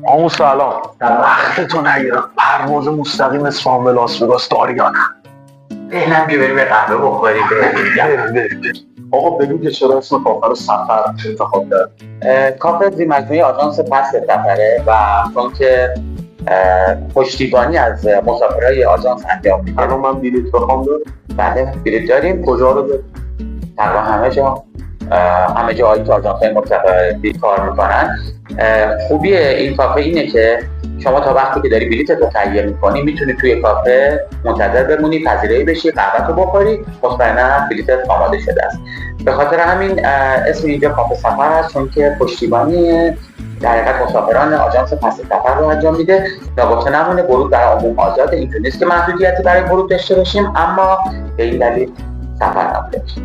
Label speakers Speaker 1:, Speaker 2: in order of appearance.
Speaker 1: آمو سلام. وقتتو نگیرم، پرواز مستقیم اصفهان به لاس وگاس داری یا نه؟
Speaker 2: بهنم که بریم یه قهوه بخوریم.
Speaker 1: بریم. آقا بگو که چرا اسم کافه رو سفر انتخاب کرد؟
Speaker 2: کافه زیر مجموعه آژانس پس سفره و چون که پشتیبانی از مسافرهای آژانس انجام میده.
Speaker 1: الان من بلیط بخوام دارم؟
Speaker 2: بله بلیط داریم.
Speaker 1: کجا رو داریم؟
Speaker 2: تقریبا همه جایی که آژانس‌های مسافرتی کار میکنن. خوبی این کافه اینه که شما تا وقتی که داری بلیطت رو تهیه میکنی میتونی توی کافه منتظر بمونی، پذیرایی بشی، قهوه‌تو بخوری، مطمئنا بلیطت آماده شده است. به خاطر همین اسم اینجا کافه سفر است، چون که پشتیبانی در حقیقت مسافران آژانس پس سفر رو انجام میده. ناگفته نمونه ورود در عموم آزاد، اینطور نیست که محدودیتی برای ورود داشته باشیم، اما به این دلیل سفر نامیده میشه.